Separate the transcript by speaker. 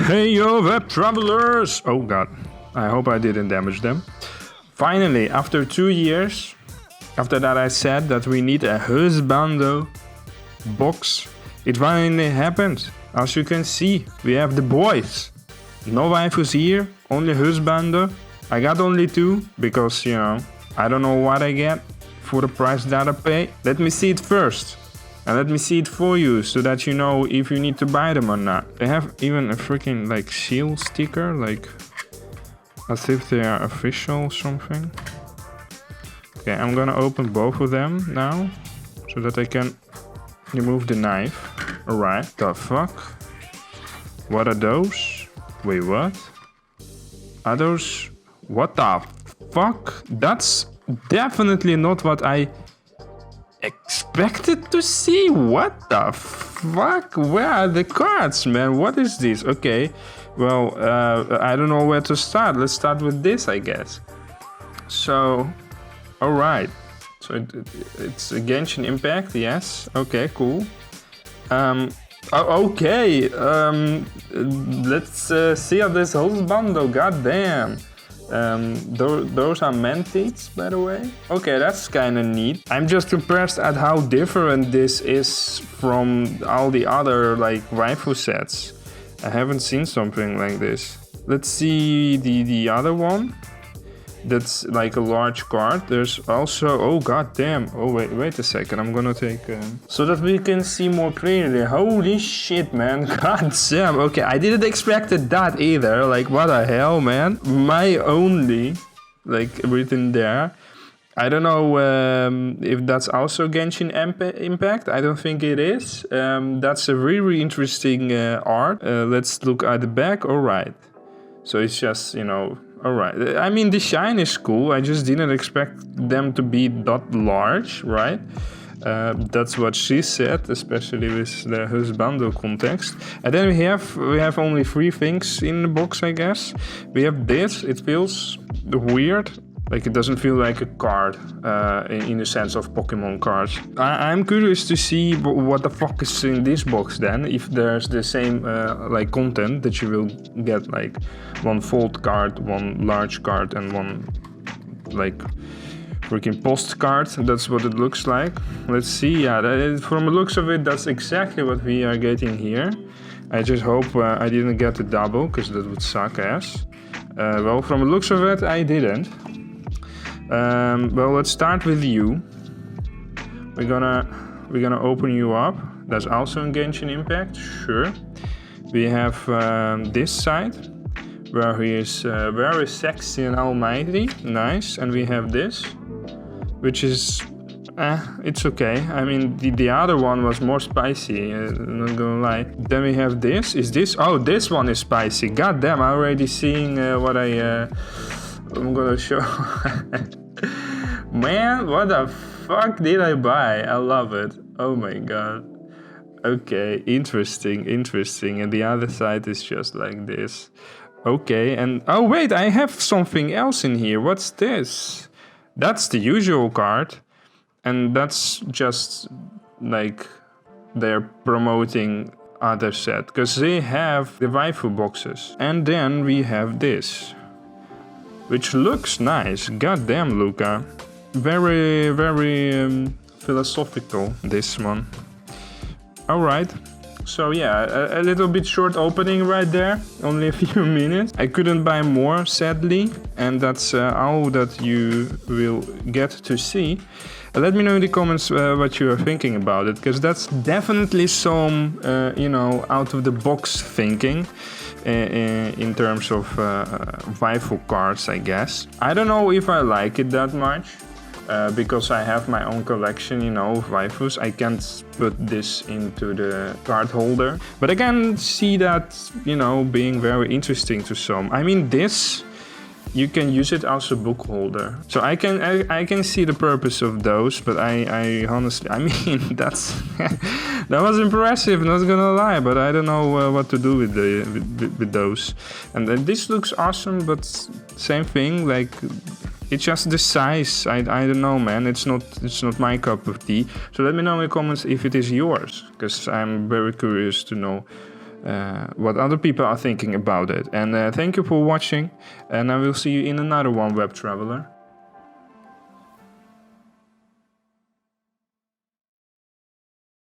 Speaker 1: Hey yo, web travelers! Oh god, I hope I didn't damage them. Finally, after 2 years, after that I said that we need a Husbando box. It finally happened. As you can see, we have the boys. No waifus here, only Husbando. I got only 2 because, you know, I don't know what I get for the price that I pay. Let me see it first. And let me see it for you so that you know if you need to buy them or not. They have even a freaking like seal sticker, like as if they are official or something. Okay, I'm gonna open both of them now so that I can remove the knife. Alright, the fuck? What are those? Wait, what? Are those? What the fuck? That's definitely not what I expected to see. What the fuck? Where are the cards, man? What is this? Okay, well, I don't know where to start. Let's start with this, I guess. So, all right. So it's a Genshin Impact, yes. Okay, cool. Okay. Let's see how this Husbando. Goddamn. Those are mantids, by the way. Okay, that's kind of neat. I'm just impressed at how different this is from all the other like waifu sets. I haven't seen something like this. Let's see the other one. That's like a large card. There's also, oh god damn. Oh wait a second. I'm gonna take so that we can see more clearly. Holy shit, man. God damn. Okay, I didn't expect that either. Like what the hell, man. My only, like written there. I don't know if that's also Genshin Impact. I don't think it is. That's a really interesting art. Let's look at the back. All right. So it's just, you know, alright. I mean, the shine is cool. I just didn't expect them to be that large, right? That's what she said, especially with the Husbando context. And then we have only 3 things in the box, I guess. We have this. It feels weird. Like it doesn't feel like a card in the sense of Pokemon cards. I'm curious to see what the fuck is in this box then. If there's the same like content that you will get like 1 fold card, 1 large card and 1 like freaking postcard. That's what it looks like. Let's see. Yeah, from the looks of it, that's exactly what we are getting here. I just hope I didn't get the double because that would suck ass. Well, from the looks of it, I didn't. Well, let's start with you. We're gonna open you up. That's also in Genshin Impact, sure. We have this side where he is very sexy and almighty, nice. And we have this, which is, it's okay. I mean, the other one was more spicy. I'm not gonna lie. Then we have this. Is this? Oh, this one is spicy. God damn! I'm already seeing what I'm gonna show. Man, what the fuck did I buy? I love it. Oh my god. Okay, interesting. And the other side is just like this. Okay, and oh wait, I have something else in here. What's this? That's the usual card. And that's just like they're promoting other set. Because they have the waifu boxes. And then we have this, which looks nice. Goddamn, Luca. Very, very philosophical, this one. Alright. So yeah, a little bit short opening right there. Only a few minutes. I couldn't buy more, sadly. And that's all that you will get to see. Let me know in the comments what you are thinking about it. Because that's definitely some, you know, out of the box thinking. In terms of waifu cards, I guess. I don't know if I like it that much. Because I have my own collection, you know, of waifus. I can't put this into the card holder. But I can see that, you know, being very interesting to some. I mean, this, you can use it as a book holder. So I can see the purpose of those, but I honestly, I mean, that's that was impressive, not gonna lie, but I don't know what to do with those. And this looks awesome, but same thing, like it's just the size. I don't know, man. It's not my cup of tea. So let me know in the comments if it is yours, because I'm very curious to know what other people are thinking about it. And thank you for watching, and I will see you in another one, Web Traveler.